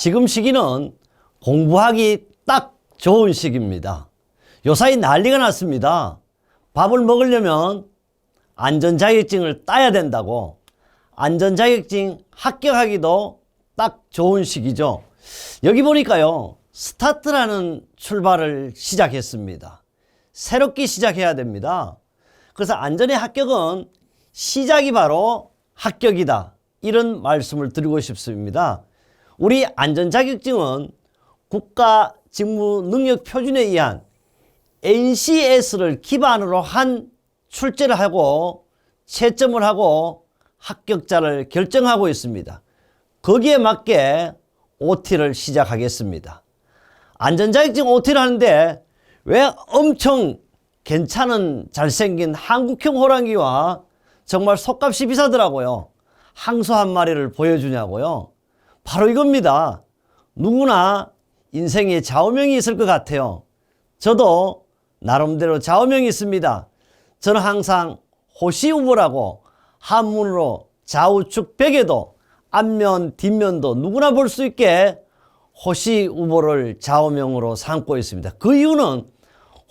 지금 시기는 공부하기 딱 좋은 시기입니다. 요사이 난리가 났습니다. 밥을 먹으려면 안전자격증을 따야 된다고. 안전자격증 합격하기도 딱 좋은 시기죠. 여기 보니까요, 스타트라는 출발을 시작했습니다. 새롭게 시작해야 됩니다. 그래서 안전의 합격은 시작이 바로 합격이다, 이런 말씀을 드리고 싶습니다. 우리 안전자격증은 국가직무능력표준에 의한 NCS를 기반으로 한 출제를 하고 채점을 하고 합격자를 결정하고 있습니다. 거기에 맞게 OT를 시작하겠습니다. 안전자격증 OT를 하는데 왜 엄청 괜찮은 잘생긴 한국형 호랑이와 정말 속값이 비싸더라고요, 항소 한 마리를 보여주냐고요. 바로 이겁니다. 누구나 인생에 좌우명이 있을 것 같아요. 저도 나름대로 좌우명이 있습니다. 저는 항상 호시우보라고 한문으로 좌우측 벽에도 앞면 뒷면도 누구나 볼 수 있게 호시우보를 좌우명으로 삼고 있습니다. 그 이유는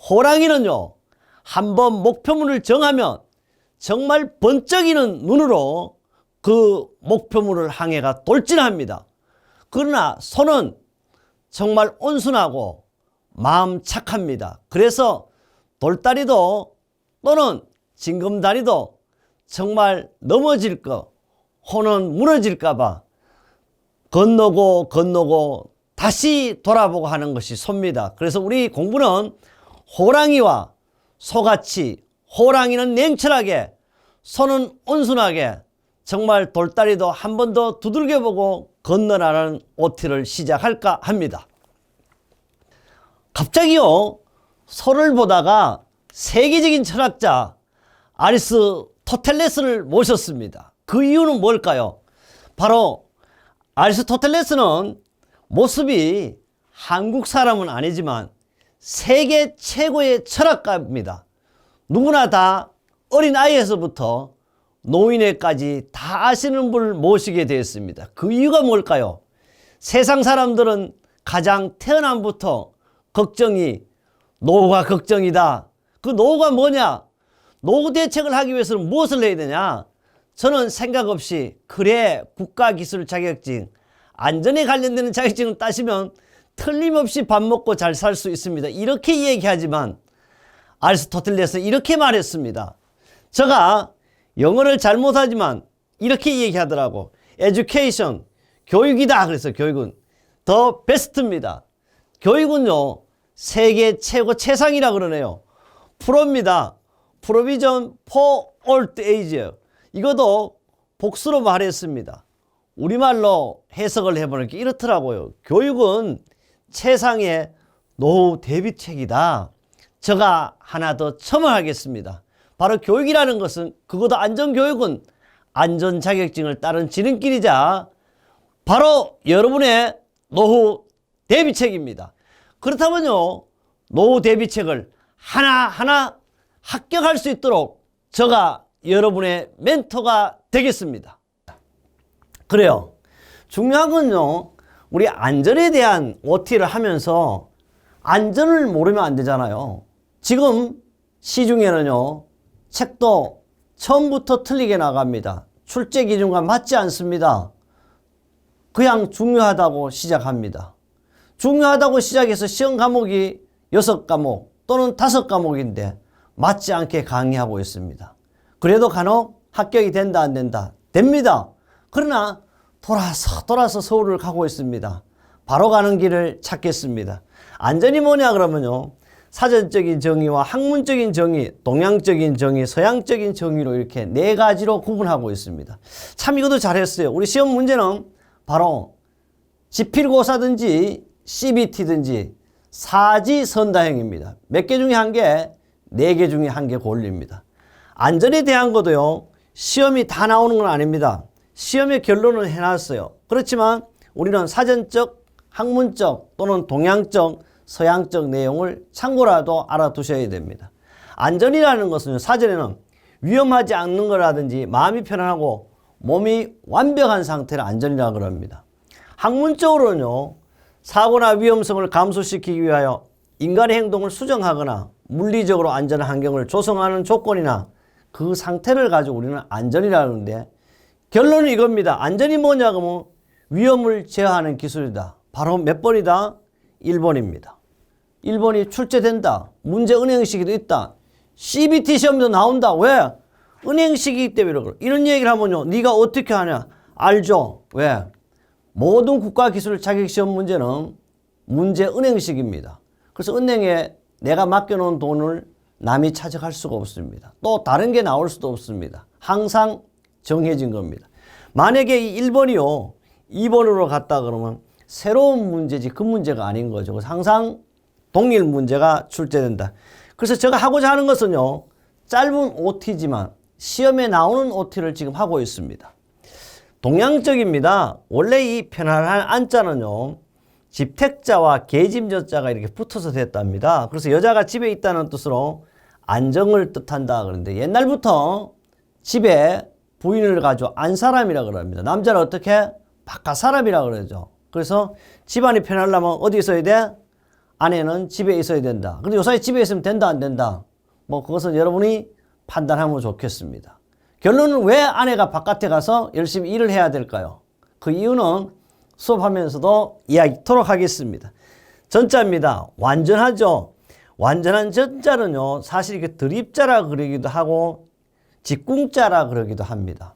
호랑이는요, 한번 목표물을 정하면 정말 번쩍이는 눈으로 그 목표물을 향해가 돌진합니다. 그러나 소는 정말 온순하고 마음 착합니다. 그래서 돌다리도 또는 징검다리도 정말 넘어질 거, 호는 무너질까 봐 건너고 다시 돌아보고 하는 것이 소입니다. 그래서 우리 공부는 호랑이와 소같이, 호랑이는 냉철하게, 소는 온순하게, 정말 돌다리도 한 번 더 두들겨보고 건너라는 OT를 시작할까 합니다. 갑자기요, 소를 보다가 세계적인 철학자 아리스토텔레스를 모셨습니다. 그 이유는 뭘까요? 바로 아리스토텔레스는 모습이 한국 사람은 아니지만 세계 최고의 철학가입니다. 누구나 다 어린아이에서부터 노인에까지 다 아시는 분을 모시게 되었습니다. 그 이유가 뭘까요? 세상 사람들은 가장 태어남부터 걱정이 노후가 걱정이다. 그 노후가 뭐냐? 노후 대책을 하기 위해서는 무엇을 해야 되냐? 저는 생각 없이 그래, 국가기술 자격증, 안전에 관련되는 자격증을 따시면 틀림없이 밥 먹고 잘 살 수 있습니다, 이렇게 얘기하지만 아리스토텔레스는 이렇게 말했습니다. 제가 영어를 잘 못하지만 이렇게 얘기하더라고. education, 교육이다. 그래서 교육은 더 베스트입니다. 교육은요, 세계 최고 최상이라 그러네요. 프로입니다. provision for old age. 이것도 복수로 말했습니다. 우리말로 해석을 해보니까 이렇더라고요. 교육은 최상의 노후 대비책이다. 제가 하나 더 첨언하겠습니다. 바로 교육이라는 것은, 그것도 안전교육은 안전자격증을 따른 지름길이자 바로 여러분의 노후 대비책입니다. 그렇다면요, 노후 대비책을 하나하나 합격할 수 있도록 제가 여러분의 멘토가 되겠습니다. 그래요. 중요한 건요, 우리 안전에 대한 OT를 하면서 안전을 모르면 안 되잖아요. 지금 시중에는요, 책도 처음부터 틀리게 나갑니다. 출제 기준과 맞지 않습니다. 그냥 중요하다고 시작합니다. 중요하다고 시작해서 시험 과목이 6과목 또는 5과목인데 맞지 않게 강의하고 있습니다. 그래도 간혹 합격이 된다 안 된다? 됩니다. 그러나 돌아서 서울을 가고 있습니다. 바로 가는 길을 찾겠습니다. 안전이 뭐냐 그러면요, 사전적인 정의와 학문적인 정의, 동양적인 정의, 서양적인 정의로 이렇게 4가지로 구분하고 있습니다. 참 이것도 잘했어요. 우리 시험 문제는 바로 지필고사든지 CBT든지 사지선다형입니다. 몇 개 중에 1개, 4개 중에 1개 골립니다. 안전에 대한 것도요, 시험이 다 나오는 건 아닙니다. 시험의 결론은 해놨어요. 그렇지만 우리는 사전적, 학문적 또는 동양적, 서양적 내용을 참고라도 알아두셔야 됩니다. 안전이라는 것은 사전에는 위험하지 않는 거라든지 마음이 편안하고 몸이 완벽한 상태를 안전이라고 그럽니다. 학문적으로는요, 사고나 위험성을 감소시키기 위하여 인간의 행동을 수정하거나 물리적으로 안전한 환경을 조성하는 조건이나 그 상태를 가지고 우리는 안전이라고 하는데, 결론은 이겁니다. 안전이 뭐냐 그러면 위험을 제어하는 기술이다. 바로 몇 번이다? 1번입니다. 1번이 출제된다. 문제 은행식이도 있다. CBT 시험도 나온다. 왜? 은행식이기 때문에 그래. 이런 얘기를 하면요, 네가 어떻게 하냐? 알죠? 왜? 모든 국가기술 자격시험 문제는 문제 은행식입니다. 그래서 은행에 내가 맡겨놓은 돈을 남이 차적할 수가 없습니다. 또 다른 게 나올 수도 없습니다. 항상 정해진 겁니다. 만약에 이 1번이요, 2번으로 갔다 그러면 새로운 문제지 그 문제가 아닌 거죠. 그래서 항상 동일 문제가 출제된다. 그래서 제가 하고자 하는 것은요, 짧은 OT지만 시험에 나오는 OT를 지금 하고 있습니다. 동양적입니다. 원래 이 편안한 안자는요, 집택자와 계집여자가 이렇게 붙어서 됐답니다. 그래서 여자가 집에 있다는 뜻으로 안정을 뜻한다 그러는데, 옛날부터 집에 부인을 가지고 안사람이라 그럽니다. 남자는 어떻게? 바깥 사람이라 그러죠. 그래서 집안이 편하려면 어디 있어야 돼? 아내는 집에 있어야 된다. 근데 요사이 집에 있으면 된다 안 된다? 뭐 그것은 여러분이 판단하면 좋겠습니다. 결론은 왜 아내가 바깥에 가서 열심히 일을 해야 될까요? 그 이유는 수업하면서도 이야기토록 하겠습니다. 전자입니다. 완전하죠. 완전한 전자는요, 사실 이게 드립자라 그러기도 하고 직궁자라 그러기도 합니다.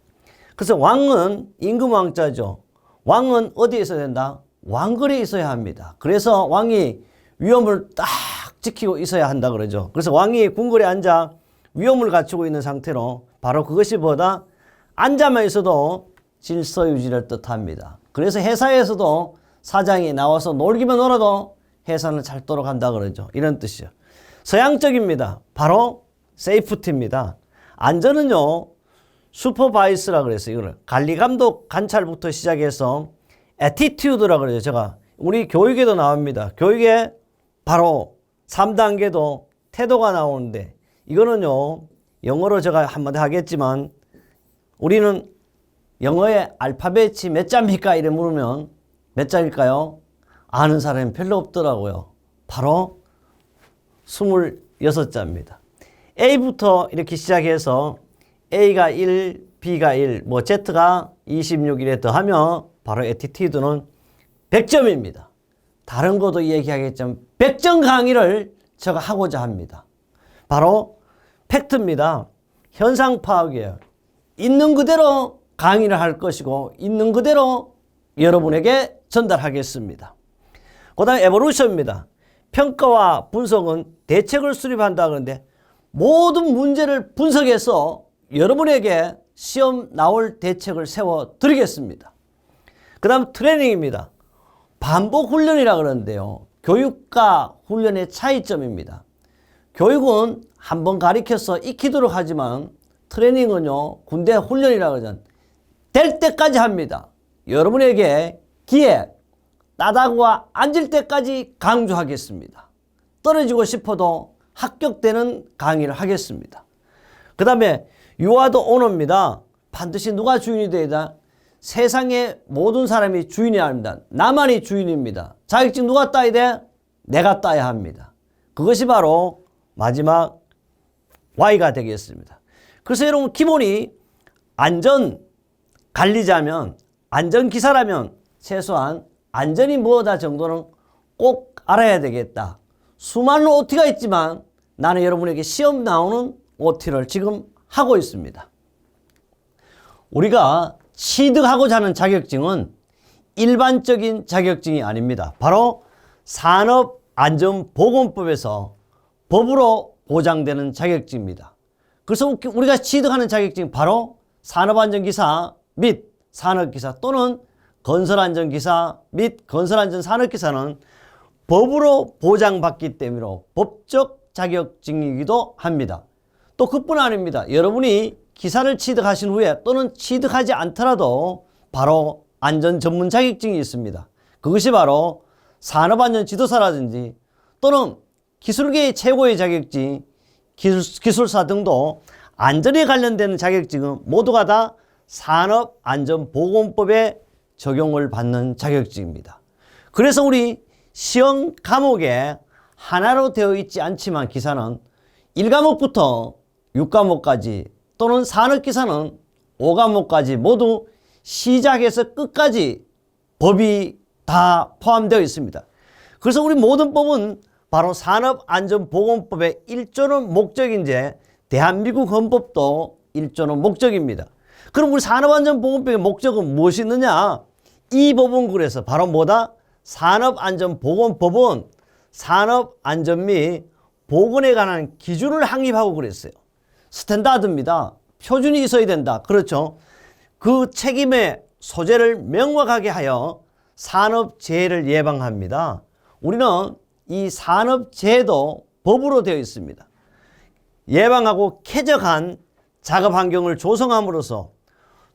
그래서 왕은 임금왕자죠. 왕은 어디에 있어야 된다? 왕거리에 있어야 합니다. 그래서 왕이 위험을 딱 지키고 있어야 한다 그러죠. 그래서 왕이 궁궐에 앉아 위험을 갖추고 있는 상태로 바로 그것이 뭐다? 앉아만 있어도 질서 유지를 뜻합니다. 그래서 회사에서도 사장이 나와서 놀기만 놀아도 회사는 잘 돌아간다 그러죠. 이런 뜻이요. 서양적입니다. 바로 세이프티입니다. 안전은요, 슈퍼바이스라 그랬어요. 이거를 관리 감독 관찰부터 시작해서 애티튜드라 그러죠. 제가 우리 교육에도 나옵니다. 교육에 바로 3단계도 태도가 나오는데, 이거는요, 영어로 제가 한마디 하겠지만, 우리는 영어의 알파벳이 몇 자입니까? 이래 물으면 몇 자일까요? 아는 사람이 별로 없더라고요. 바로 26자입니다. A부터 이렇게 시작해서 A가 1, B가 1, 뭐 Z가 26이래 더하면 바로 애티튜드는 100점입니다. 다른 것도 얘기하겠지만 100점 강의를 제가 하고자 합니다. 바로 팩트입니다. 현상 파악이에요. 있는 그대로 강의를 할 것이고 있는 그대로 여러분에게 전달하겠습니다. 그 다음에 에볼루션입니다. 평가와 분석은 대책을 수립한다 그러는데, 모든 문제를 분석해서 여러분에게 시험 나올 대책을 세워 드리겠습니다. 그 다음 트레이닝입니다. 반복 훈련이라 그러는데요, 교육과 훈련의 차이점입니다. 교육은 한번 가르쳐서 익히도록 하지만 트레이닝은요, 군대 훈련이라 그러잖아요. 될 때까지 합니다. 여러분에게 기회, 따다구와 앉을 때까지 강조하겠습니다. 떨어지고 싶어도 합격되는 강의를 하겠습니다. 그 다음에 유아도 오너입니다. 반드시 누가 주인이 되어야 돼? 세상의 모든 사람이 주인이 아닙니다. 나만이 주인입니다. 자격증 누가 따야 돼? 내가 따야 합니다. 그것이 바로 마지막 Y가 되겠습니다. 그래서 여러분, 기본이 안전 관리자면, 안전기사라면 최소한 안전이 뭐다 정도는 꼭 알아야 되겠다. 수많은 OT가 있지만 나는 여러분에게 시험 나오는 OT를 지금 하고 있습니다. 우리가 취득하고자 하는 자격증은 일반적인 자격증이 아닙니다. 바로 산업안전보건법에서 법으로 보장되는 자격증입니다. 그래서 우리가 취득하는 자격증이 바로 산업안전기사 및 산업기사 또는 건설안전기사 및 건설안전산업기사는 법으로 보장받기 때문에 법적 자격증이기도 합니다. 또 그뿐 아닙니다. 여러분이 기사를 취득하신 후에 또는 취득하지 않더라도 바로 안전 전문 자격증이 있습니다. 그것이 바로 산업안전 지도사라든지 또는 기술계의 최고의 자격증, 기술사 등도 안전에 관련되는 자격증은 모두가 다 산업안전보건법에 적용을 받는 자격증입니다. 그래서 우리 시험 과목에 하나로 되어 있지 않지만 기사는 1과목부터 6과목까지 또는 산업기사는 5과목까지 모두 시작해서 끝까지 법이 다 포함되어 있습니다. 그래서 우리 모든 법은 바로 산업안전보건법의 1조는 목적인데 대한민국 헌법도 1조는 목적입니다. 그럼 우리 산업안전보건법의 목적은 무엇이 있느냐? 이 법은 그래서 바로 뭐다? 산업안전보건법은 산업안전 및 보건에 관한 기준을 확립하고 그랬어요. 스탠다드입니다. 표준이 있어야 된다. 그렇죠. 그 책임의 소재를 명확하게 하여 산업재해를 예방합니다. 우리는 이 산업재해도 법으로 되어 있습니다. 예방하고 쾌적한 작업환경을 조성함으로써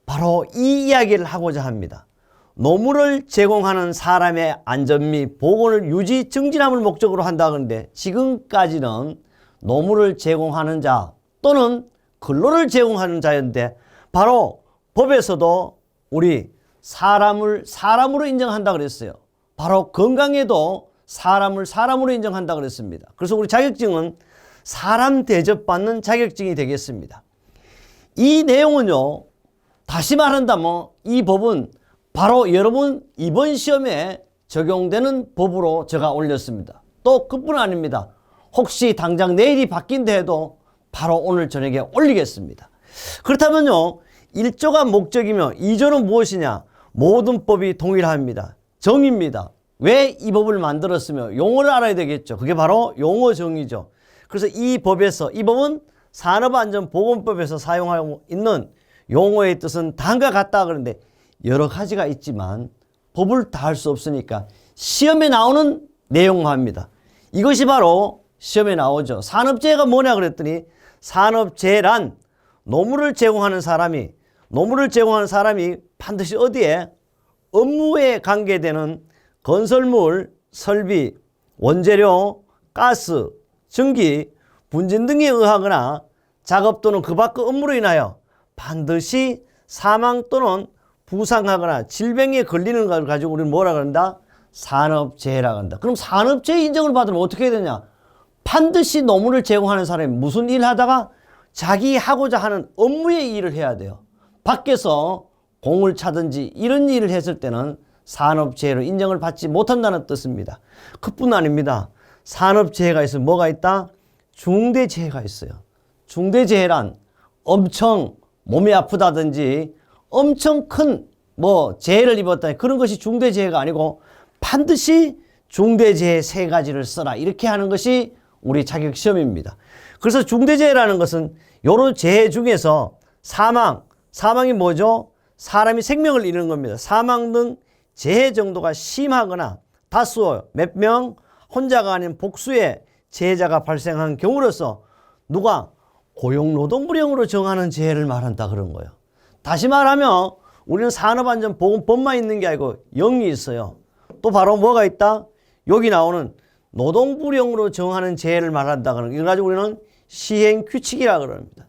바로 이 이야기를 하고자 합니다. 노무를 제공하는 사람의 안전 및 보건을 유지 증진함을 목적으로 한다 그러는데 지금까지는 노무를 제공하는 자 또는 근로를 제공하는 자였는데 바로 법에서도 우리 사람으로 인정한다 그랬어요. 바로 건강에도 사람으로 인정한다 그랬습니다. 그래서 우리 자격증은 사람 대접받는 자격증이 되겠습니다. 이 내용은요, 다시 말한다면 이 법은 바로 여러분 이번 시험에 적용되는 법으로 제가 올렸습니다. 또 그뿐 아닙니다. 혹시 당장 내일이 바뀐다 해도 바로 오늘 저녁에 올리겠습니다. 그렇다면요, 1조가 목적이며 2조는 무엇이냐? 모든 법이 동일합니다. 정의입니다. 왜 이 법을 만들었으며 용어를 알아야 되겠죠. 그게 바로 용어 정의죠. 그래서 이 법은 산업안전보건법에서 사용하고 있는 용어의 뜻은 다음과 같다 그러는데 여러 가지가 있지만 법을 다 할 수 없으니까 시험에 나오는 내용화입니다. 이것이 바로 시험에 나오죠. 산업재해가 뭐냐 그랬더니 산업재해란 노무를 제공하는 사람이 반드시 어디에 업무에 관계되는 건설물, 설비, 원재료, 가스, 전기, 분진 등에 의하거나 작업 또는 그 밖의 업무로 인하여 반드시 사망 또는 부상하거나 질병에 걸리는 걸 가지고 우리는 뭐라 그런다? 산업재해라고 한다. 그럼 산업재해 인정을 받으면 어떻게 해야 되냐? 반드시 노무를 제공하는 사람이 무슨 일을 하다가 자기 하고자 하는 업무의 일을 해야 돼요. 밖에서 공을 차든지 이런 일을 했을 때는 산업재해로 인정을 받지 못한다는 뜻입니다. 그뿐 아닙니다. 산업재해가 있으면 뭐가 있다? 중대재해가 있어요. 중대재해란 엄청 몸이 아프다든지 엄청 큰 재해를 입었다 그런 것이 중대재해가 아니고 반드시 중대재해 3가지를 써라 이렇게 하는 것이 우리 자격시험입니다. 그래서 중대재해라는 것은 여러 재해 중에서 사망이 뭐죠? 사람이 생명을 잃는 겁니다. 사망 등 재해 정도가 심하거나 다수 몇 명 혼자가 아닌 복수의 재해자가 발생한 경우로서 누가 고용노동부령으로 정하는 재해를 말한다 그런 거예요. 다시 말하면 우리는 산업안전보건법만 있는 게 아니고 영이 있어요. 또 바로 뭐가 있다? 여기 나오는 노동부령으로 정하는 재해를 말한다 그러는 이걸 가지고 우리는 시행규칙이라 그럽니다.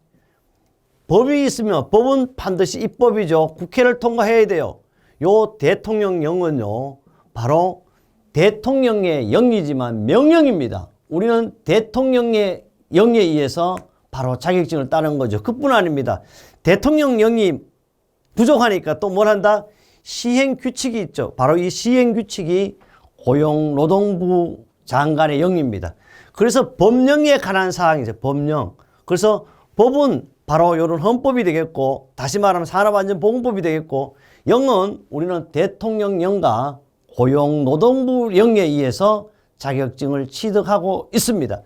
법이 있으면 법은 반드시 입법이죠. 국회를 통과해야 돼요. 요 대통령령은요, 바로 대통령의 영이지만 명령입니다. 우리는 대통령의 영에 의해서 바로 자격증을 따는 거죠. 그뿐 아닙니다. 대통령령이 부족하니까 또 뭘 한다? 시행규칙이 있죠. 바로 이 시행규칙이 고용노동부 장관의 영입니다. 그래서 법령에 관한 사항이죠. 법령. 그래서 법은 바로 이런 헌법이 되겠고 다시 말하면 산업안전보건법이 되겠고 영은 우리는 대통령령과 고용노동부령에 의해서 자격증을 취득하고 있습니다.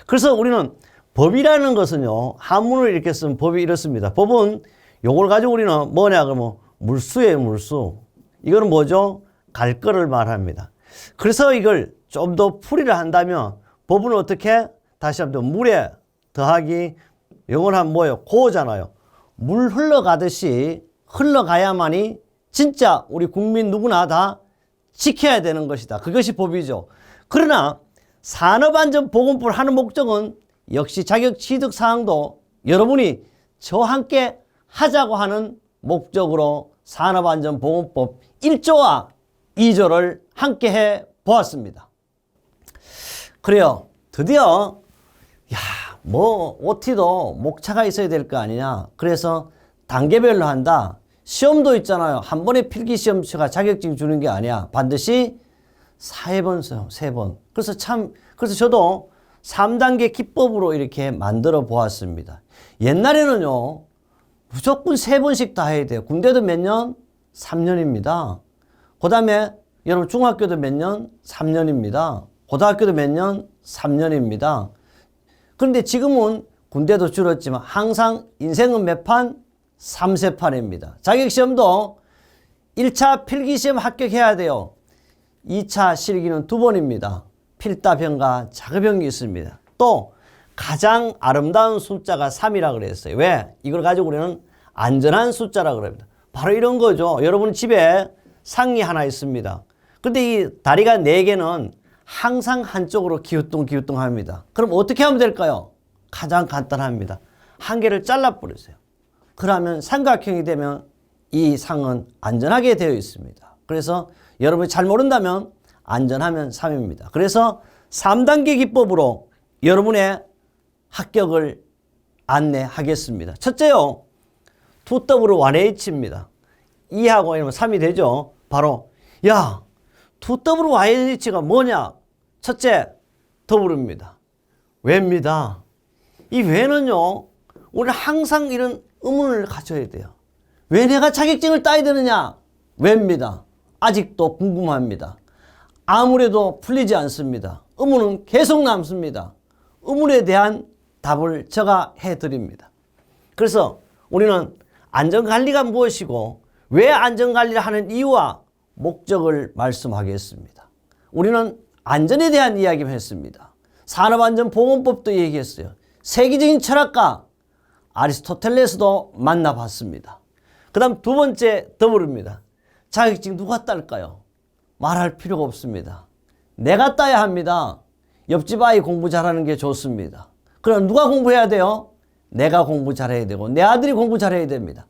그래서 우리는 법이라는 것은요, 한문을 이렇게 쓰면 법이 이렇습니다. 법은 요걸 가지고 우리는 뭐냐 그러면 물수예요, 물수. 이거는 뭐죠? 갈 거를 말합니다. 그래서 이걸 좀 더 풀이를 한다면 법은 어떻게? 다시 한번 물에 더하기 영어로 하면 뭐예요? 고잖아요. 물 흘러가듯이 흘러가야만이 진짜 우리 국민 누구나 다 지켜야 되는 것이다. 그것이 법이죠. 그러나 산업안전보건법을 하는 목적은 역시 자격 취득 사항도 여러분이 저와 함께 하자고 하는 목적으로 산업안전보건법 1조와 2조를 함께 해 보았습니다. 그래요. 드디어 OT도 목차가 있어야 될 거 아니냐. 그래서 단계별로 한다. 시험도 있잖아요. 한 번에 필기시험치가 자격증 주는 게 아니야. 반드시 4번 써요. 3번. 그래서 저도 3단계 기법으로 이렇게 만들어 보았습니다. 옛날에는요, 무조건 3번씩 다 해야 돼요. 군대도 몇 년? 3년입니다. 그 다음에 여러분 중학교도 몇 년? 3년입니다. 고등학교도 몇 년? 3년입니다. 그런데 지금은 군대도 줄었지만 항상 인생은 몇 판? 3세판입니다. 자격시험도 1차 필기시험 합격해야 돼요. 2차 실기는 2번입니다. 필답형과 작업형이 있습니다. 또 가장 아름다운 숫자가 3이라 그랬어요. 왜? 이걸 가지고 우리는 안전한 숫자라 그럽니다. 바로 이런 거죠. 여러분 집에 상이 하나 있습니다. 근데 이 다리가 4개는 항상 한쪽으로 기우뚱기우뚱 합니다. 그럼 어떻게 하면 될까요? 가장 간단합니다. 한 개를 잘라버리세요. 그러면 삼각형이 되면 이 상은 안전하게 되어 있습니다. 그래서 여러분이 잘 모른다면 안전하면 3입니다. 그래서 3단계 기법으로 여러분의 합격을 안내하겠습니다. 첫째요. 2W1H입니다. 2하고 이러면 3이 되죠. 바로 2W1H가 뭐냐? 첫째, W입니다. 왜입니다. 이 왜는요. 우리는 항상 이런 의문을 가져야 돼요. 왜 내가 자격증을 따야 되느냐? 왜입니다. 아직도 궁금합니다. 아무래도 풀리지 않습니다. 의문은 계속 남습니다. 의문에 대한 답을 제가 해드립니다. 그래서 우리는 안전관리가 무엇이고 왜 안전관리를 하는 이유와 목적을 말씀하겠습니다. 우리는 안전에 대한 이야기를 했습니다. 산업안전보건법도 얘기했어요. 세계적인 철학가 아리스토텔레스도 만나봤습니다. 그 다음 2번째 W입니다. 자격증 누가 딸까요? 말할 필요가 없습니다. 내가 따야 합니다. 옆집 아이 공부 잘하는 게 좋습니다. 그럼 누가 공부해야 돼요? 내가 공부 잘해야 되고 내 아들이 공부 잘해야 됩니다.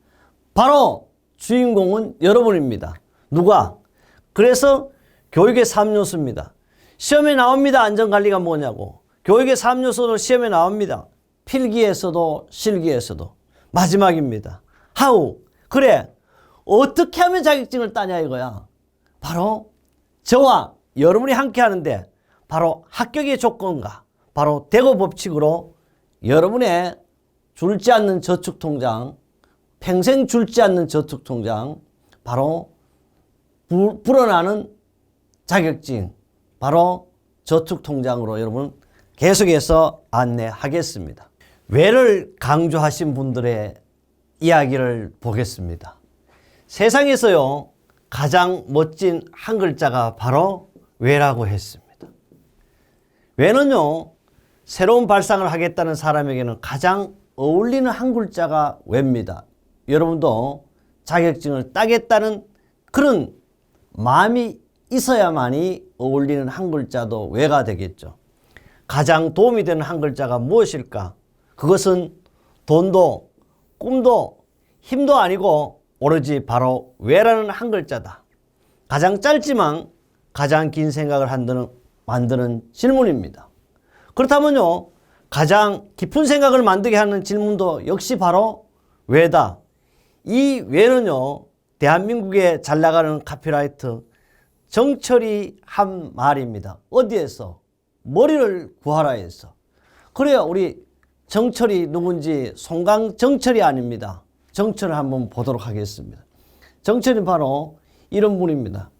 바로 주인공은 여러분입니다. 누가? 그래서 교육의 3요소입니다. 시험에 나옵니다. 안전관리가 뭐냐고. 교육의 3요소도 시험에 나옵니다. 필기에서도 실기에서도. 마지막입니다. How? 그래. 어떻게 하면 자격증을 따냐 이거야. 바로 저와 여러분이 함께 하는데 바로 합격의 조건과 바로 대거 법칙으로 여러분의 줄지 않는 저축통장, 평생 줄지 않는 저축통장, 바로 불어나는 자격증, 바로 저축통장으로 여러분 계속해서 안내하겠습니다. 왜를 강조하신 분들의 이야기를 보겠습니다. 세상에서요 가장 멋진 한 글자가 바로 왜라고 했습니다. 왜는요 새로운 발상을 하겠다는 사람에게는 가장 어울리는 한 글자가 왜입니다. 여러분도 자격증을 따겠다는 그런 마음이 있어야만이 어울리는 한 글자도 왜가 되겠죠. 가장 도움이 되는 한 글자가 무엇일까? 그것은 돈도 꿈도 힘도 아니고 오로지 바로 왜라는 한 글자다. 가장 짧지만 가장 긴 생각을 만드는 질문입니다. 그렇다면요 가장 깊은 생각을 만들게 하는 질문도 역시 바로 왜다. 이 왜는요 대한민국에 잘 나가는 카피라이터 정철이 한 말입니다. 어디에서? 머리를 구하라 해서. 그래요 우리 정철이 누군지 송강정철이 아닙니다. 정철을 한번 보도록 하겠습니다. 정철이 바로 이런 분입니다.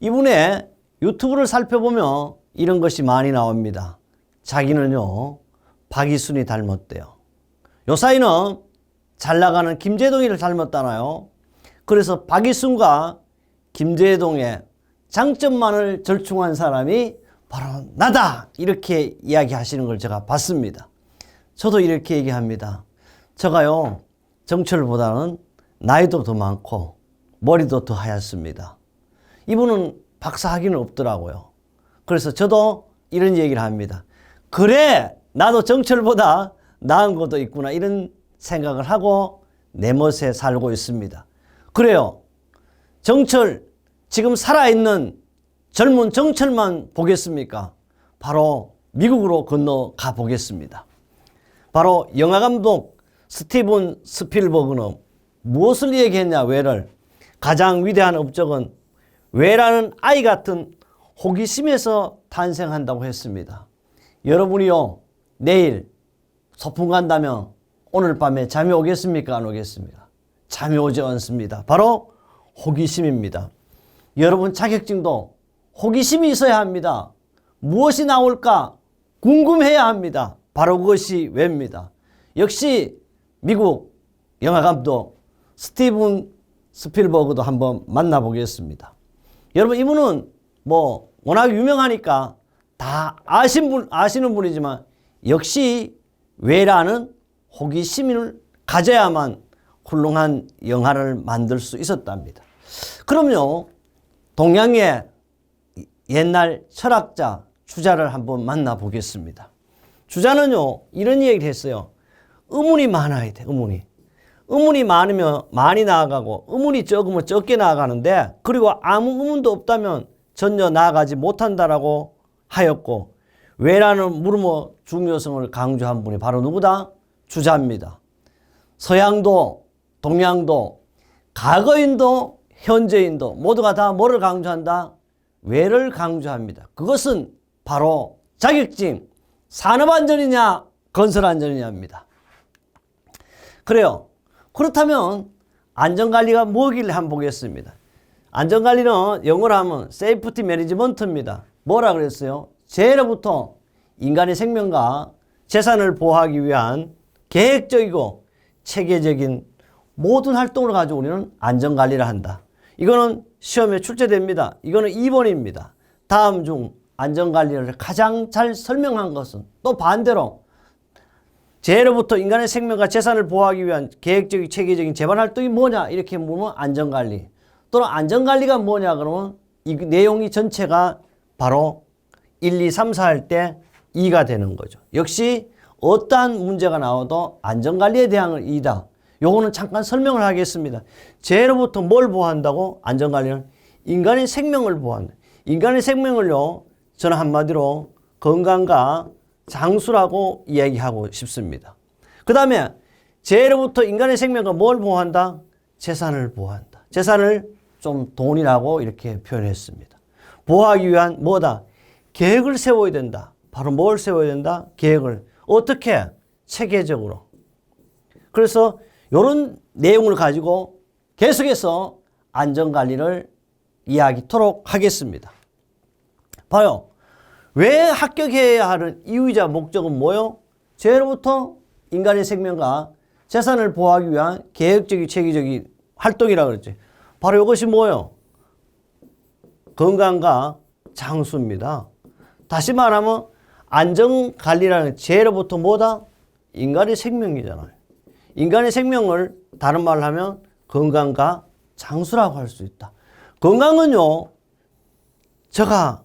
이분의 유튜브를 살펴보면 이런 것이 많이 나옵니다. 자기는요 박이순이 닮았대요. 요 사이는 잘 나가는 김재동이를 닮았다나요. 그래서 박이순과 김재동의 장점만을 절충한 사람이 바로 나다 이렇게 이야기하시는 걸 제가 봤습니다. 저도 이렇게 얘기합니다. 제가요 정철보다는 나이도 더 많고 머리도 더 하얗습니다. 이분은 박사 학위는 없더라고요. 그래서 저도 이런 얘기를 합니다. 그래 나도 정철보다 나은 것도 있구나 이런 생각을 하고 내 멋에 살고 있습니다. 그래요 정철, 지금 살아있는 젊은 정철만 보겠습니까? 바로 미국으로 건너가 보겠습니다. 바로 영화감독 스티븐 스필버그는 무엇을 얘기했냐, 왜를. 가장 위대한 업적은 왜라는 아이 같은 호기심에서 탄생한다고 했습니다. 여러분이요, 내일 소풍 간다면 오늘 밤에 잠이 오겠습니까? 안 오겠습니까? 잠이 오지 않습니다. 바로 호기심입니다. 여러분 자격증도 호기심이 있어야 합니다. 무엇이 나올까 궁금해야 합니다. 바로 그것이 왜입니다. 역시 미국 영화감독 스티븐 스필버그도 한번 만나보겠습니다. 여러분 이분은 뭐 워낙 유명하니까 다 아시는 분이지만 역시 왜라는 호기심을 가져야만 훌륭한 영화를 만들 수 있었답니다. 그럼요, 동양의 옛날 철학자 주자를 한번 만나보겠습니다. 주자는요, 이런 얘기를 했어요. 의문이 많아야 돼, 의문이. 의문이 많으면 많이 나아가고 의문이 적으면 적게 나아가는데, 그리고 아무 의문도 없다면 전혀 나아가지 못한다라고 하였고, 왜라는 물음의 중요성을 강조한 분이 바로 누구다? 주자입니다. 서양도 동양도 과거인도 현재인도 모두가 다 뭐를 강조한다? 왜를 강조합니다. 그것은 바로 자격증, 산업안전이냐 건설안전이냐입니다. 그래요. 그렇다면 안전관리가 뭐길래 한번 보겠습니다. 안전관리는 영어로 하면 세이프티 매니지먼트입니다. 뭐라 그랬어요? 제로부터 인간의 생명과 재산을 보호하기 위한 계획적이고 체계적인 모든 활동을 가지고 우리는 안전관리를 한다. 이거는 시험에 출제됩니다. 이거는 2번입니다. 다음 중 안전관리를 가장 잘 설명한 것은, 또 반대로 제로부터 인간의 생명과 재산을 보호하기 위한 계획적인 체계적인 재반 활동이 뭐냐 이렇게 물으면 안전관리, 또는 안전관리가 뭐냐 그러면 이 내용이 전체가 바로 1, 2, 3, 4 할 때 2가 되는 거죠. 역시 어떠한 문제가 나와도 안전관리에 대한 2다. 요거는 잠깐 설명을 하겠습니다. 제로부터 뭘 보호한다고? 안전관리는 인간의 생명을 보호한다. 인간의 생명을요, 저는 한마디로 건강과 장수라고 이야기하고 싶습니다. 그 다음에 제로부터 인간의 생명과 뭘 보호한다? 재산을 보호한다. 재산을 좀 돈이라고 이렇게 표현했습니다. 보호하기 위한 뭐다? 계획을 세워야 된다. 바로 뭘 세워야 된다? 계획을. 어떻게? 체계적으로. 그래서 이런 내용을 가지고 계속해서 안전관리를 이야기토록 하겠습니다. 봐요. 왜 합격해야 하는 이유이자 목적은 뭐요? 제로부터 인간의 생명과 재산을 보호하기 위한 계획적인 체계적인 활동이라고 그랬지. 바로 이것이 뭐요? 건강과 장수입니다. 다시 말하면 안전관리라는 제로부터 뭐다? 인간의 생명이잖아요. 인간의 생명을 다른 말로 하면 건강과 장수라고 할 수 있다. 건강은요, 제가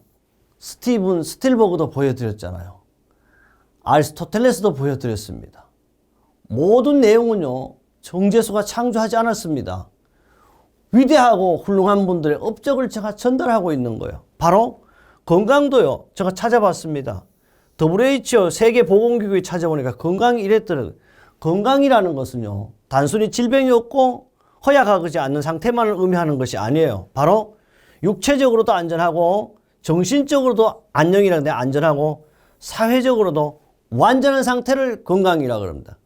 스티븐 스틸버그도 보여드렸잖아요. 아리스토텔레스도 보여드렸습니다. 모든 내용은요, 정제수가 창조하지 않았습니다. 위대하고 훌륭한 분들의 업적을 제가 전달하고 있는 거예요. 바로 건강도요, 제가 찾아봤습니다. WHO 세계보건기구에 찾아보니까 건강이 이랬더라고요. 건강이라는 것은요, 단순히 질병이 없고 허약하지 않는 상태만을 의미하는 것이 아니에요. 바로 육체적으로도 안전하고 정신적으로도 안녕이라는데 안전하고 사회적으로도 완전한 상태를 건강이라고 합니다.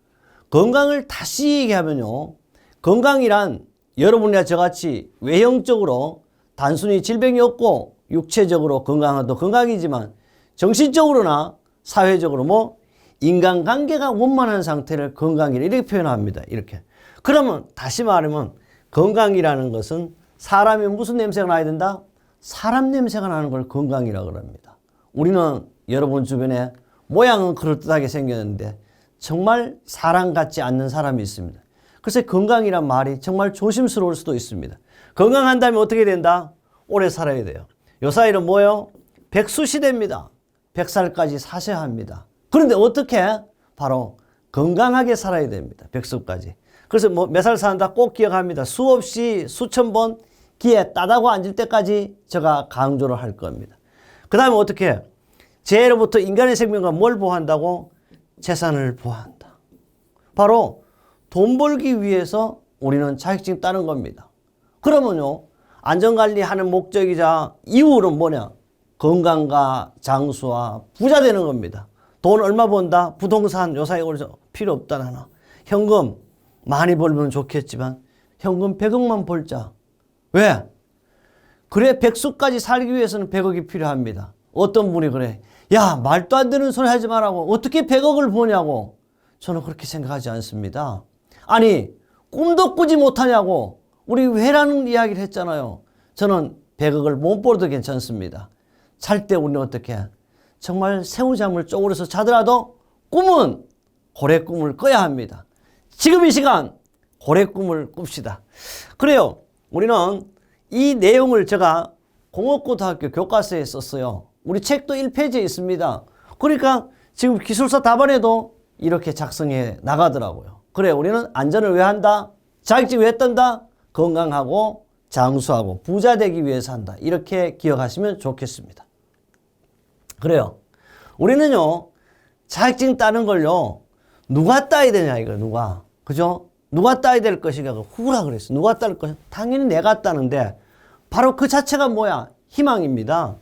건강을 다시 얘기하면요, 건강이란 여러분이나 저같이 외형적으로 단순히 질병이 없고 육체적으로 건강하도 건강이지만 정신적으로나 사회적으로 뭐 인간관계가 원만한 상태를 건강이라 이렇게 표현합니다. 이렇게. 그러면 다시 말하면 건강이라는 것은 사람이 무슨 냄새가 나야 된다? 사람 냄새가 나는 걸 건강이라고 합니다. 우리는 여러분 주변에 모양은 그럴듯하게 생겼는데 정말 사람 같지 않는 사람이 있습니다. 그래서 건강이란 말이 정말 조심스러울 수도 있습니다. 건강한다면 어떻게 된다? 오래 살아야 돼요. 요 사이는 뭐예요? 백수시대입니다. 100살까지 사셔야 합니다. 그런데 어떻게? 바로 건강하게 살아야 됩니다. 100살까지. 그래서 뭐 몇 살 산다 꼭 기억합니다. 수없이 수천 번 기에 따다고 앉을 때까지 제가 강조를 할 겁니다. 그 다음에 어떻게 해요? 죄로부터 인간의 생명과 뭘 보호한다고? 재산을 보호한다. 바로 돈 벌기 위해서 우리는 자격증 따는 겁니다. 그러면요, 안전관리하는 목적이자 이유는 뭐냐? 건강과 장수와 부자 되는 겁니다. 돈 얼마 번다? 부동산 요사이 오르죠. 필요 없다 나나. 현금 많이 벌면 좋겠지만 현금 100억만 벌자. 왜? 그래 백수까지 살기 위해서는 100억이 필요합니다. 어떤 분이 그래. 야, 말도 안 되는 소리 하지 말라고. 어떻게 100억을 버냐고. 저는 그렇게 생각하지 않습니다. 아니, 꿈도 꾸지 못하냐고. 우리 왜라는 이야기를 했잖아요. 저는 100억을 못 벌어도 괜찮습니다. 잘 때 우리는 어떻게 해? 정말 새우잠을 쪼그려서 자더라도 꿈은 고래 꿈을 꿔야 합니다. 지금 이 시간 고래 꿈을 꿉시다. 그래요. 우리는 이 내용을 제가 공업고등학교 교과서에 썼어요. 우리 책도 1페이지에 있습니다. 그러니까 지금 기술사 답안에도 이렇게 작성해 나가더라고요. 그래, 우리는 안전을 왜 한다? 자격증 왜 딴다? 건강하고 장수하고 부자 되기 위해서 한다. 이렇게 기억하시면 좋겠습니다. 그래요. 우리는요, 자격증 따는 걸요, 누가 따야 되냐, 이거, 누가. 그죠? 누가 따야 될 것이냐, 후라 그랬어. 누가 따를 것이냐. 당연히 내가 따는데, 바로 그 자체가 뭐야? 희망입니다.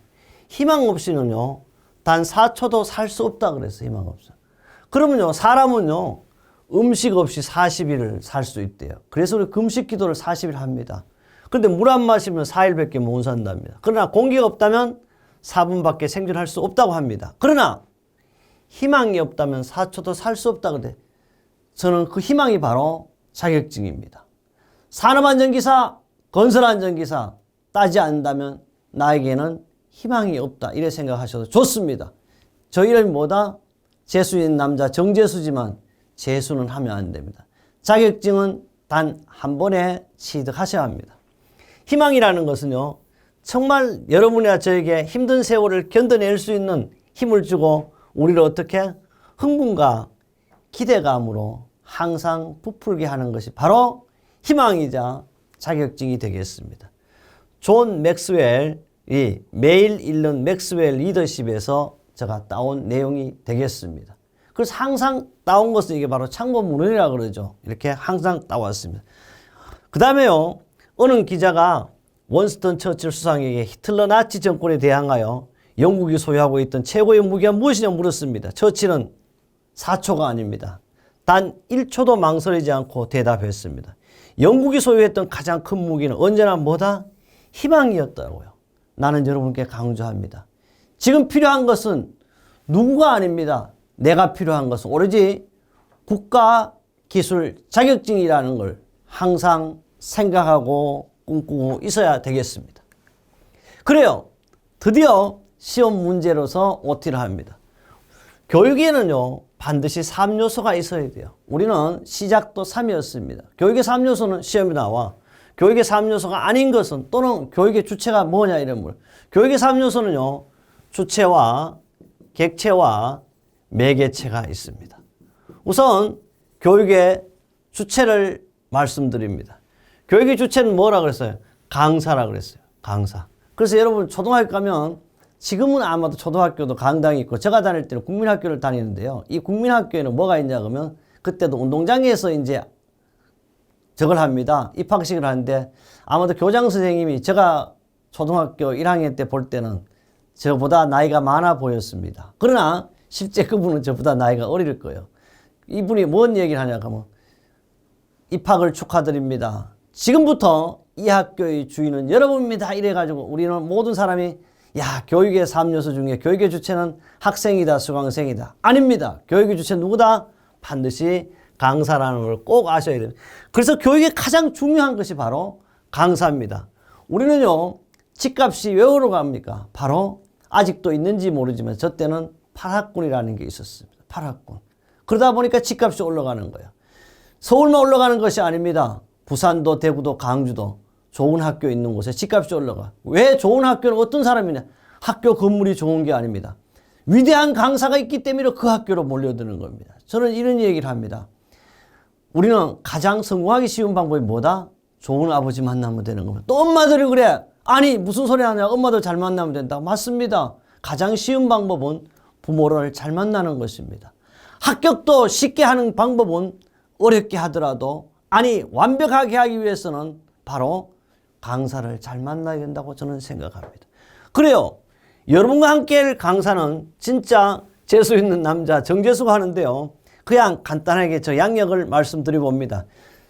희망 없이는요, 단 4초도 살 수 없다 그랬어, 희망 없어. 그러면요, 사람은요, 음식 없이 40일을 살 수 있대요. 그래서 우리 금식 기도를 40일 합니다. 그런데 물 안 마시면 4일밖에 못 산답니다. 그러나 공기가 없다면 4분밖에 생존할 수 없다고 합니다. 그러나 희망이 없다면 4초도 살 수 없다 그래. 저는 그 희망이 바로 자격증입니다. 산업안전기사, 건설안전기사 따지 않는다면 나에게는 희망이 없다. 이래 생각하셔도 좋습니다. 저 이름이 뭐다? 재수인 남자 정재수지만 재수는 하면 안 됩니다. 자격증은 단 한 번에 취득하셔야 합니다. 희망이라는 것은요, 정말 여러분이나 저에게 힘든 세월을 견뎌낼 수 있는 힘을 주고 우리를 어떻게 흥분과 기대감으로 항상 부풀게 하는 것이 바로 희망이자 자격증이 되겠습니다. 존 맥스웰이 매일 읽는 맥스웰 리더십에서 제가 따온 내용이 되겠습니다. 그래서 항상 따온 것은 이게 바로 창법문헌이라고 그러죠. 이렇게 항상 따왔습니다. 그 다음에요, 어느 기자가 원스턴 처칠 수상에게 히틀러 나치 정권에 대항하여 영국이 소유하고 있던 최고의 무기가 무엇이냐 물었습니다. 처칠은 4초가 아닙니다. 단 1초도 망설이지 않고 대답했습니다. 영국이 소유했던 가장 큰 무기는 언제나 뭐다? 희망이었다고요. 나는 여러분께 강조합니다. 지금 필요한 것은 누구가 아닙니다. 내가 필요한 것은 오로지 국가 기술 자격증이라는 걸 항상 생각하고 꿈꾸고 있어야 되겠습니다. 그래요. 드디어 시험 문제로서 OT를 합니다. 교육에는요, 반드시 3요소가 있어야 돼요. 우리는 시작도 3이었습니다. 교육의 3요소는 시험에 나와. 교육의 3요소가 아닌 것은 또는 교육의 주체가 뭐냐 이런 물. 교육의 3요소는요, 주체와 객체와 매개체가 있습니다. 우선 교육의 주체를 말씀드립니다. 교육의 주체는 뭐라 그랬어요? 강사라 그랬어요. 강사. 그래서 여러분 초등학교 가면 지금은 아마도 초등학교도 강당이 있고 제가 다닐 때는 국민학교를 다니는데요. 이 국민학교에는 뭐가 있냐 그러면 그때도 운동장에서 이제 저걸 합니다. 입학식을 하는데 아마도 교장 선생님이 제가 초등학교 1학년 때 볼 때는 저보다 나이가 많아 보였습니다. 그러나 실제 그분은 저보다 나이가 어릴 거예요. 이분이 뭔 얘기를 하냐 하면 입학을 축하드립니다. 지금부터 이 학교의 주인은 여러분입니다. 이래가지고 우리는 모든 사람이 야, 교육의 3요소 중에 교육의 주체는 학생이다, 수강생이다. 아닙니다. 교육의 주체는 누구다? 반드시 강사라는 걸 꼭 아셔야 돼요. 그래서 교육의 가장 중요한 것이 바로 강사입니다. 우리는요, 집값이 왜 올라갑니까? 바로 아직도 있는지 모르지만 저 때는 8학군이라는 게 있었습니다. 8학군. 그러다 보니까 집값이 올라가는 거예요. 서울만 올라가는 것이 아닙니다. 부산도 대구도 강주도 좋은 학교 있는 곳에 집값이 올라가. 왜 좋은 학교는 어떤 사람이냐? 학교 건물이 좋은 게 아닙니다. 위대한 강사가 있기 때문에 그 학교로 몰려드는 겁니다. 저는 이런 얘기를 합니다. 우리는 가장 성공하기 쉬운 방법이 뭐다? 좋은 아버지 만나면 되는 겁니다. 또 엄마들이 그래. 아니 무슨 소리 하냐. 엄마들 잘 만나면 된다. 맞습니다. 가장 쉬운 방법은 부모를 잘 만나는 것입니다. 합격도 쉽게 하는 방법은 어렵게 하더라도 아니 완벽하게 하기 위해서는 바로 강사를 잘 만나야 된다고 저는 생각합니다. 그래요. 여러분과 함께 할 강사는 진짜 재수 있는 남자 정재수가 하는데요. 그냥 간단하게 저 양력을 말씀드려 봅니다.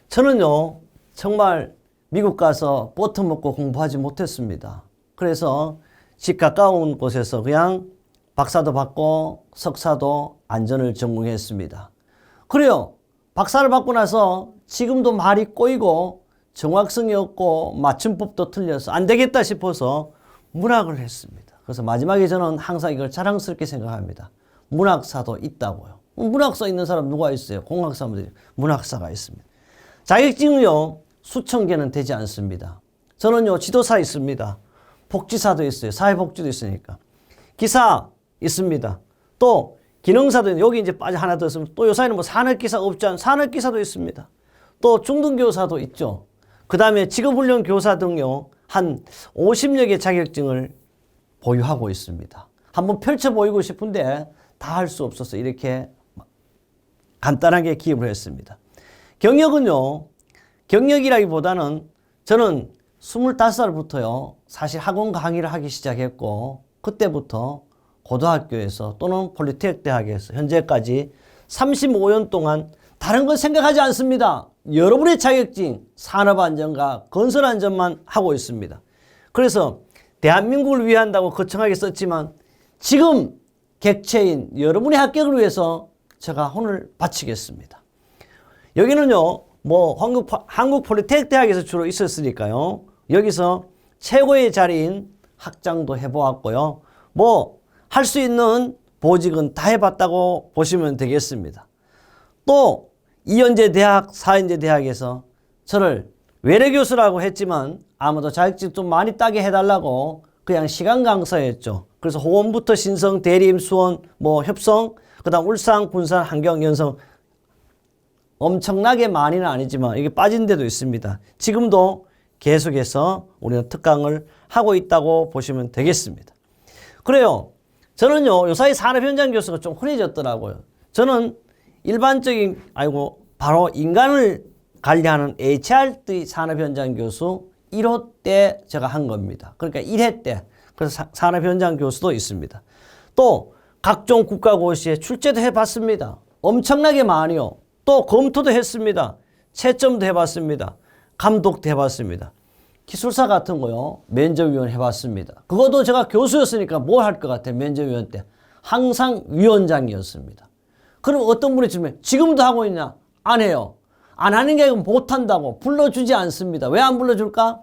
저는요 정말 미국 가서 버터 먹고 공부하지 못했습니다. 그래서 집 가까운 곳에서 그냥 박사도 받고 석사도 안전을 전공했습니다. 그래요. 박사를 받고 나서 지금도 말이 꼬이고 정확성이 없고 맞춤법도 틀려서 안 되겠다 싶어서 문학을 했습니다. 그래서 마지막에 저는 항상 이걸 자랑스럽게 생각합니다. 문학사도 있다고요. 문학사 있는 사람 누가 있어요? 공학사분들이 문학사가 있습니다. 자격증은요 수천 개는 되지 않습니다. 저는요 지도사 있습니다. 복지사도 있어요. 사회복지도 있으니까. 기사 있습니다. 또 기능사도 여기 이제 빠져 하나 더 있으면 또 요사이는 뭐 산업기사 없지 않은 산업기사도 있습니다. 또 중등교사도 있죠. 그 다음에 직업훈련 교사 등요 한 50여 개 자격증을 보유하고 있습니다. 한번 펼쳐 보이고 싶은데 다 할 수 없어서 이렇게 간단하게 기입을 했습니다. 경력은요. 경력이라기보다는 저는 25살부터요. 사실 학원 강의를 하기 시작했고 그때부터 고등학교에서 또는 폴리텍 대학에서 현재까지 35년 동안 다른 건 생각하지 않습니다. 여러분의 자격증, 산업안전과 건설안전만 하고 있습니다. 그래서 대한민국을 위한다고 거창하게 썼지만 지금 객체인 여러분의 합격을 위해서 제가 혼을 바치겠습니다. 여기는요, 뭐 한국 폴리텍 대학에서 주로 있었으니까요. 여기서 최고의 자리인 학장도 해보았고요. 뭐 할 수 있는 보직은 다 해봤다고 보시면 되겠습니다. 또 이현재 대학, 사현재 대학에서 저를 외래교수라고 했지만 아무도 자격증 좀 많이 따게 해달라고 그냥 시간 강사였죠. 그래서 호원부터 신성, 대림, 수원, 뭐 협성, 그 다음 울산, 군산, 한경, 연성 엄청나게 많이는 아니지만 이게 빠진 데도 있습니다. 지금도 계속해서 우리는 특강을 하고 있다고 보시면 되겠습니다. 그래요. 저는요, 요사이 산업 현장 교수가 좀 흔해졌더라고요. 저는 일반적인, 바로 인간을 관리하는 HRD 산업 현장 교수 1호 때 제가 한 겁니다. 그러니까 1회 때. 그래서 산업 현장 교수도 있습니다. 또 각종 국가고시에 출제도 해봤습니다. 엄청나게 많이요. 또 검토도 했습니다. 채점도 해봤습니다. 감독도 해봤습니다. 기술사 같은 거요. 면접위원 해봤습니다. 그것도 제가 교수였으니까 뭘 할 것 같아요. 면접위원 때. 항상 위원장이었습니다. 그럼 어떤 분이 지금도 하고 있냐? 안 해요. 안 하는 게 아니고 못한다고 불러주지 않습니다. 왜 안 불러줄까?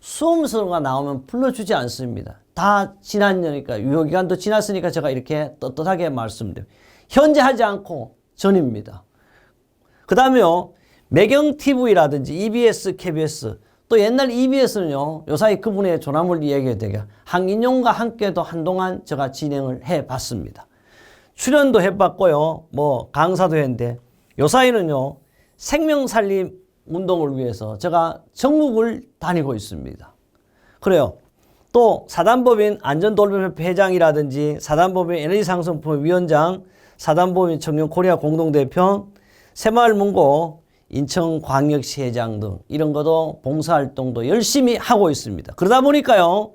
수험서가 나오면 불러주지 않습니다. 다 지났으니까 유효기간도 지났으니까 제가 이렇게 떳떳하게 말씀드립니다. 현재 하지 않고 전입니다. 그 다음에요. 매경TV라든지 EBS, KBS 또 옛날 EBS는요. 요사이 그분의 조남을 이야기해도 되게 한인용과 함께도 한동안 제가 진행을 해봤습니다. 출연도 해봤고요. 뭐 강사도 했는데 요사이는요. 생명살림 운동을 위해서 제가 전국을 다니고 있습니다. 그래요. 또 사단법인 안전돌봄협회 회장이라든지 사단법인 에너지상승법 위원장, 사단법인 청년 코리아 공동대표, 새마을문고 인천광역시 회장 등 이런 것도 봉사활동도 열심히 하고 있습니다. 그러다 보니까요.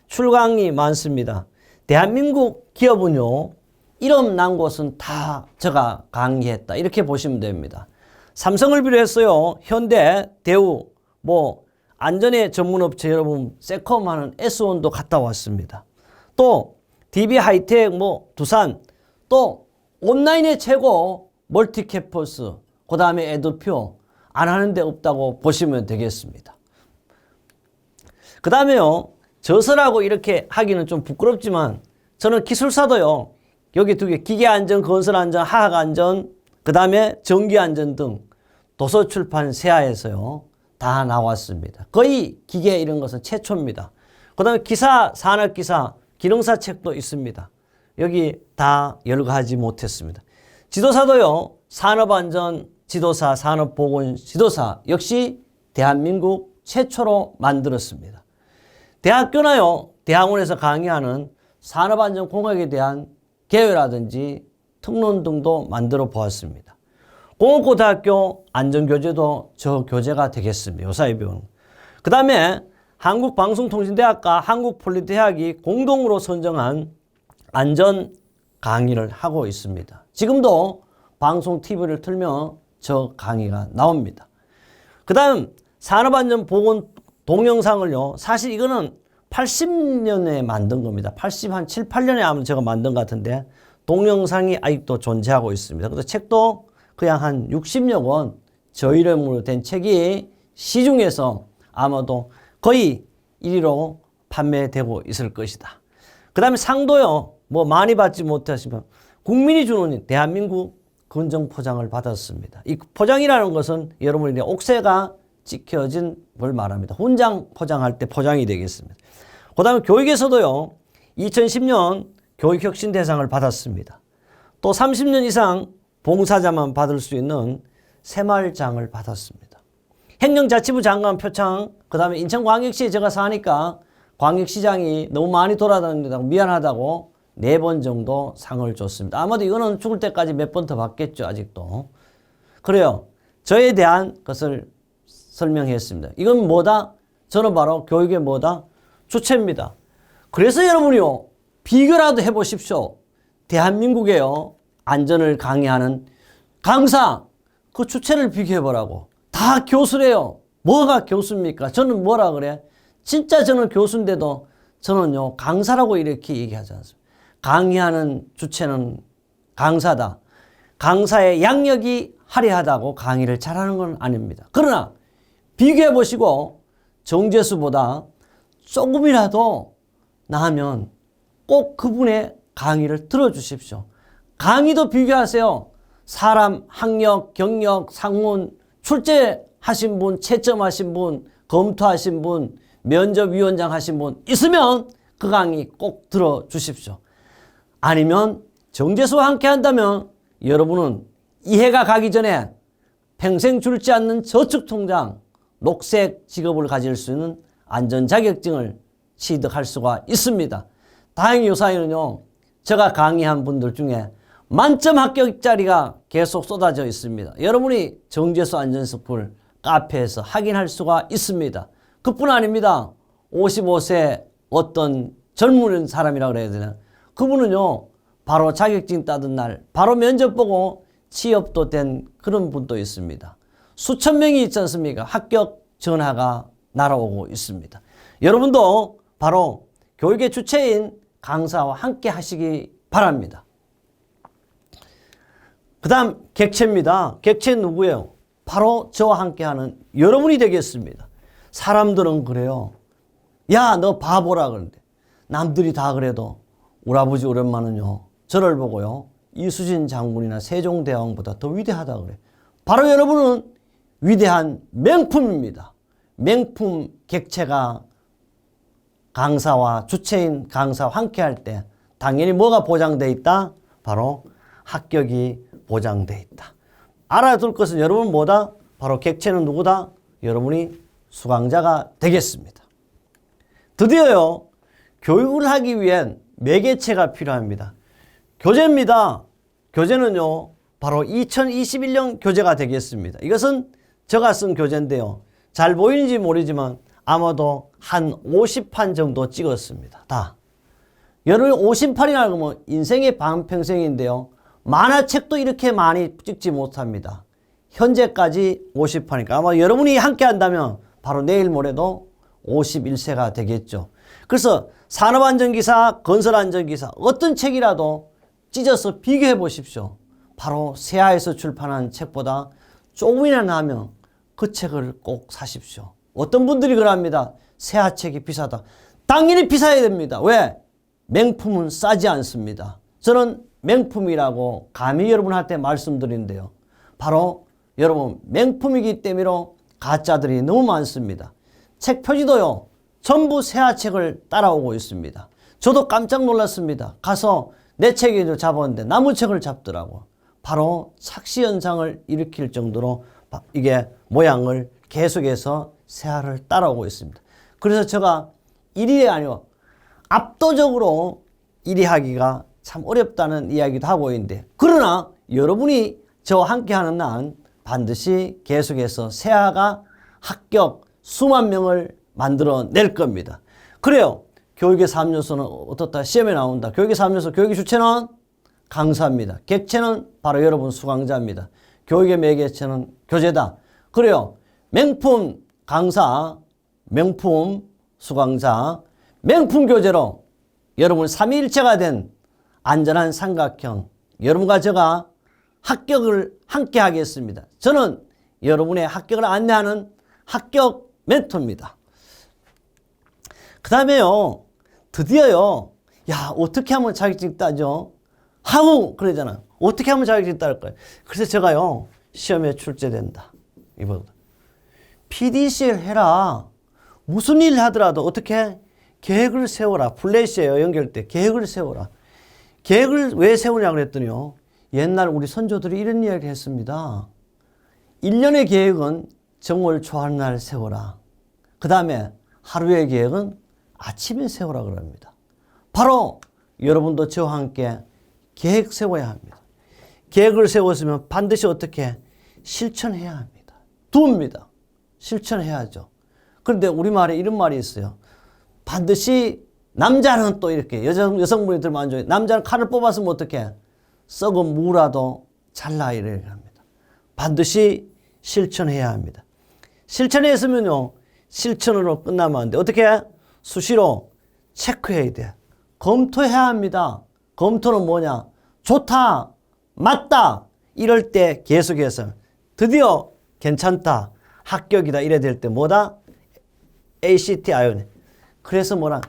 출강이 많습니다. 대한민국 기업은요. 이름 난 곳은 다 제가 강의했다. 이렇게 보시면 됩니다. 삼성을 비롯했어요. 현대, 대우, 뭐 안전의 전문업체 여러분 세컴 하는 S1도 갔다 왔습니다. 또 DB하이텍, 뭐 두산, 또 온라인의 최고 멀티캠퍼스, 그 다음에 에듀표 안 하는 데 없다고 보시면 되겠습니다. 그 다음에요. 저서라고 이렇게 하기는 좀 부끄럽지만 저는 기술사도요. 여기 두 개 기계안전, 건설안전, 화학안전, 그 다음에 전기안전 등 도서출판 세아에서요. 다 나왔습니다. 거의 기계 이런 것은 최초입니다. 그 다음에 기사, 산업기사, 기능사 책도 있습니다. 여기 다 열거하지 못했습니다. 지도사도요. 산업안전 지도사, 산업보건 지도사 역시 대한민국 최초로 만들었습니다. 대학교나요, 대학원에서 강의하는 산업안전공학에 대한 개요라든지 특론 등도 만들어 보았습니다. 공업고등학교 안전교재도 저 교재가 되겠습니다. 요사이 배우는. 그 다음에 한국방송통신대학과 한국폴리대학이 공동으로 선정한 안전 강의를 하고 있습니다. 지금도 방송 TV를 틀면 저 강의가 나옵니다. 그 다음 산업안전보건 동영상을요. 사실 이거는 80년에 만든 겁니다. 7, 8년에 아마 제가 만든 것 같은데 동영상이 아직도 존재하고 있습니다. 그래서 책도 그냥 한 60여 권 저 이름으로 된 책이 시중에서 아마도 거의 1위로 판매되고 있을 것이다. 그 다음에 상도요. 뭐 많이 받지 못하시면 국민이 주는 대한민국 건정포장을 받았습니다. 이 포장이라는 것은 여러분이 옥새가 찍혀진 걸 말합니다. 훈장 포장할 때 포장이 되겠습니다. 그 다음에 교육에서도요. 2010년 교육혁신대상을 받았습니다. 또 30년 이상 봉사자만 받을 수 있는 새마을장을 받았습니다. 행정자치부 장관 표창, 그 다음에 인천광역시에 제가 사니까 광역시장이 너무 많이 돌아다닌다고 미안하다고 4번 정도 상을 줬습니다. 아마도 이거는 죽을 때까지 몇 번 더 받겠죠, 아직도. 그래요. 저에 대한 것을 설명했습니다. 이건 뭐다? 저는 바로 교육의 뭐다? 주체입니다. 그래서 여러분이요, 비교라도 해보십시오. 대한민국에요, 안전을 강의하는 강사, 그 주체를 비교해보라고. 다 교수래요. 뭐가 교수입니까? 저는 뭐라 그래? 진짜 저는 교수인데도 저는요, 강사라고 이렇게 얘기하지 않습니다. 강의하는 주체는 강사다. 강사의 양력이 화려하다고 강의를 잘하는 건 아닙니다. 그러나 비교해보시고 정재수보다 조금이라도 나으면 꼭 그분의 강의를 들어주십시오. 강의도 비교하세요. 사람, 학력, 경력, 상문, 출제하신 분, 채점하신 분, 검토하신 분, 면접위원장 하신 분 있으면 그 강의 꼭 들어주십시오. 아니면 정재수와 함께 한다면 여러분은 이해가 가기 전에 평생 줄지 않는 저축통장, 녹색 직업을 가질 수 있는 안전자격증을 취득할 수가 있습니다. 다행히 요사이는요, 제가 강의한 분들 중에 만점 합격자리가 계속 쏟아져 있습니다. 여러분이 정재수 안전스쿨 카페에서 확인할 수가 있습니다. 그뿐 아닙니다. 55세 어떤 젊은 사람이라고 그래야 되나? 그분은요, 바로 자격증 따던 날, 바로 면접 보고 취업도 된 그런 분도 있습니다. 수천 명이 있지 않습니까? 합격 전화가 날아오고 있습니다. 여러분도 바로 교육의 주체인 강사와 함께 하시기 바랍니다. 그 다음 객체입니다. 객체 누구예요? 바로 저와 함께 하는 여러분이 되겠습니다. 사람들은 그래요. 야, 너 바보라 그러는데 남들이 다 그래도 우리 아버지 오랜만은요, 저를 보고요, 이수진 장군이나 세종대왕보다 더 위대하다 그래. 바로 여러분은 위대한 명품입니다. 명품 객체가 강사와 주체인 강사와 함께 할 때 당연히 뭐가 보장되어 있다? 바로 합격이 보장되어 있다. 알아둘 것은 여러분 뭐다? 바로 객체는 누구다? 여러분이 수강자가 되겠습니다. 드디어요, 교육을 하기 위한 매개체가 필요합니다. 교재입니다. 교재는요, 바로 2021년 교재가 되겠습니다. 이것은 제가 쓴 교재인데요. 잘 보이는지 모르지만 아마도 한 50판 정도 찍었습니다. 다. 여러분 50판이나 그러면 인생의 반평생인데요. 만화책도 이렇게 많이 찍지 못합니다. 현재까지 50판이니까 아마 여러분이 함께 한다면 바로 내일 모레도 51세가 되겠죠. 그래서 산업안전기사, 건설안전기사 어떤 책이라도 찢어서 비교해 보십시오. 바로 세아에서 출판한 책보다 조금이나 나으면 그 책을 꼭 사십시오. 어떤 분들이 그럽니다. 세아 책이 비싸다. 당연히 비싸야 됩니다. 왜? 명품은 싸지 않습니다. 저는 명품이라고 감히 여러분한테 말씀드리는데요. 바로 여러분 명품이기 때문에 가짜들이 너무 많습니다. 책 표지도요, 전부 세아 책을 따라오고 있습니다. 저도 깜짝 놀랐습니다. 가서 내 책을 잡았는데 나무 책을 잡더라고. 바로 착시 현상을 일으킬 정도로 이게 모양을 계속해서 세아를 따라오고 있습니다. 그래서 제가 1위 아니요 압도적으로 1위 하기가 참 어렵다는 이야기도 하고 있는데, 그러나 여러분이 저와 함께 하는 한 반드시 계속해서 세아가 합격 수만 명을 만들어낼 겁니다. 그래요. 교육의 3요소는 어떻다? 시험에 나온다. 교육의 3요소, 교육의 주체는 강사입니다. 객체는 바로 여러분 수강자입니다. 교육의 매개체는 교재다. 그래요. 명품 강사, 명품 수강자, 명품 교재로 여러분 삼위일체가 된 안전한 삼각형, 여러분과 제가 합격을 함께 하겠습니다. 저는 여러분의 합격을 안내하는 합격 멘토입니다. 그 다음에요, 드디어요, 야, 어떻게 하면 자격증 따죠? 하고 그러잖아. 어떻게 하면 자격증 딸 거예요? 그래서 제가요, 시험에 출제된다. 이번 PDCL 해라. 무슨 일 하더라도 어떻게 계획을 세워라. 플래시예요. 연결 때 계획을 세워라. 계획을 왜 세우냐고 그랬더니요, 옛날 우리 선조들이 이런 이야기를 했습니다. 1년의 계획은 정월 초하는 날 세워라. 그 다음에 하루의 계획은 아침에 세우라 그럽니다. 바로 여러분도 저와 함께 계획 세워야 합니다. 계획을 세웠으면 반드시 어떻게 실천해야 합니다. 두입니다. 실천해야죠. 그런데 우리말에 이런 말이 있어요. 반드시 남자는 또 이렇게 여성분이 들면 안 좋아요. 남자는 칼을 뽑았으면 어떻게 썩은 무라도 잘라 이렇게 합니다. 반드시 실천해야 합니다. 실천했으면요, 실천으로 끝나면 안 돼. 어떻게? 수시로 체크해야 돼. 검토해야 합니다. 검토는 뭐냐? 좋다, 맞다, 이럴 때 계속해서 드디어 괜찮다, 합격이다 이래 될 때 뭐다? ACT 아이온. 그래서 뭐라?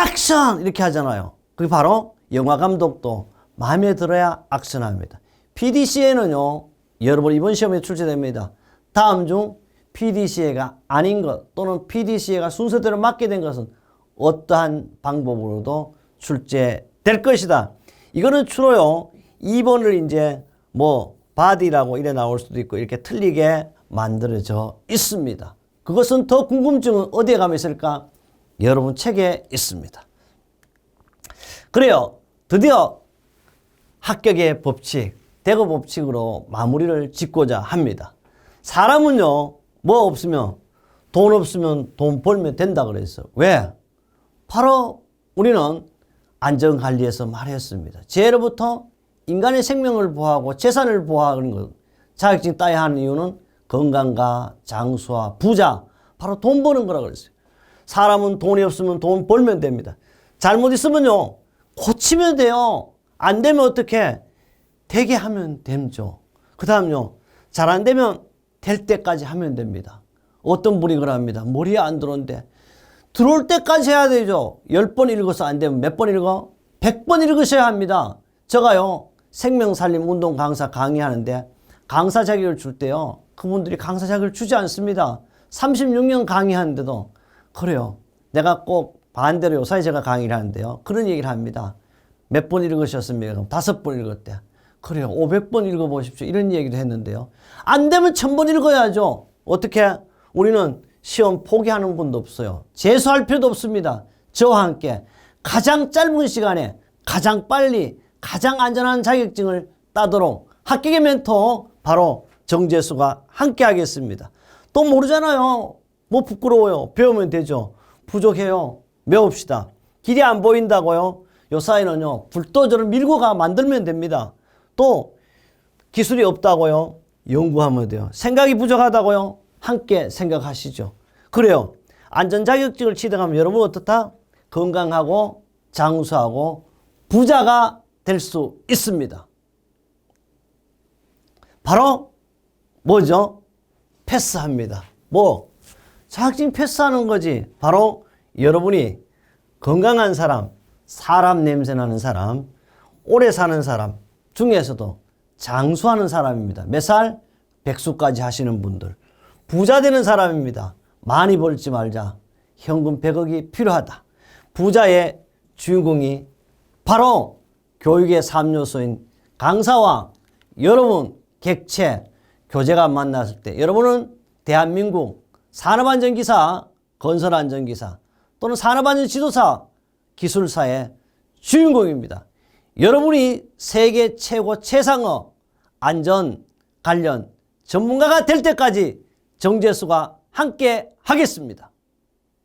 액션! 이렇게 하잖아요. 그게 바로 영화 감독도 마음에 들어야 액션합니다. PDCA는요, 여러분 이번 시험에 출제됩니다. 다음 중 PDCA가 아닌 것 또는 PDCA가 순서대로 맞게 된 것은 어떠한 방법으로도 출제될 것이다. 이거는 주로요, 2번을 이제 뭐 바디라고 이래 나올 수도 있고 이렇게 틀리게 만들어져 있습니다. 그것은 더 궁금증은 어디에 가면 있을까? 여러분 책에 있습니다. 그래요. 드디어 합격의 법칙, 대거 법칙으로 마무리를 짓고자 합니다. 사람은요, 뭐 없으면, 돈 없으면 돈 벌면 된다 그랬어. 왜? 바로 우리는 안전관리에서 말했습니다. 제로부터 인간의 생명을 보호하고 재산을 보호하는 것, 자격증 따야 하는 이유는 건강과 장수와 부자, 바로 돈 버는 거라고 그랬어요. 사람은 돈이 없으면 돈 벌면 됩니다. 잘못 있으면요, 고치면 돼요. 안 되면 어떻게? 되게 하면 되죠. 그 다음요, 잘 안 되면 될 때까지 하면 됩니다. 어떤 분이 그럽니다. 머리에 안 들어오는데 들어올 때까지 해야 되죠. 10번 읽어서 안 되면 몇 번 읽어? 100번 읽으셔야 합니다. 제가요, 생명살림 운동 강사 강의하는데 강사 자격을 줄 때요, 그분들이 강사 자격을 주지 않습니다. 36년 강의하는데도 그래요. 내가 꼭 반대로 요사이 제가 강의를 하는데요, 그런 얘기를 합니다. 몇 번 읽으셨습니까? 그럼 5번 읽었대. 그래요. 500번 읽어보십시오. 이런 얘기도 했는데요. 안 되면 1000번 읽어야죠. 어떻게? 우리는 시험 포기하는 분도 없어요. 재수할 필요도 없습니다. 저와 함께 가장 짧은 시간에 가장 빨리 가장 안전한 자격증을 따도록 합격의 멘토 바로 정재수가 함께 하겠습니다. 또 모르잖아요. 뭐 부끄러워요. 배우면 되죠. 부족해요. 배웁시다. 길이 안 보인다고요? 요 사이는요, 불도저를 밀고 가 만들면 됩니다. 또 기술이 없다고요? 연구하면 돼요. 생각이 부족하다고요? 함께 생각하시죠. 그래요. 안전자격증을 취득하면 여러분 어떻다? 건강하고 장수하고 부자가 될 수 있습니다. 바로 뭐죠? 패스합니다. 뭐? 자격증 패스하는 거지. 바로 여러분이 건강한 사람, 사람 냄새나는 사람, 오래 사는 사람 중에서도 장수하는 사람입니다. 몇 살? 백수까지 하시는 분들. 부자 되는 사람입니다. 많이 벌지 말자. 현금 100억이 필요하다. 부자의 주인공이 바로 교육의 3요소인 강사와 여러분 객체, 교재가 만났을 때 여러분은 대한민국 산업안전기사, 건설안전기사 또는 산업안전지도사, 기술사의 주인공입니다. 여러분이 세계 최고 최상의 안전 관련 전문가가 될 때까지 정재수가 함께 하겠습니다.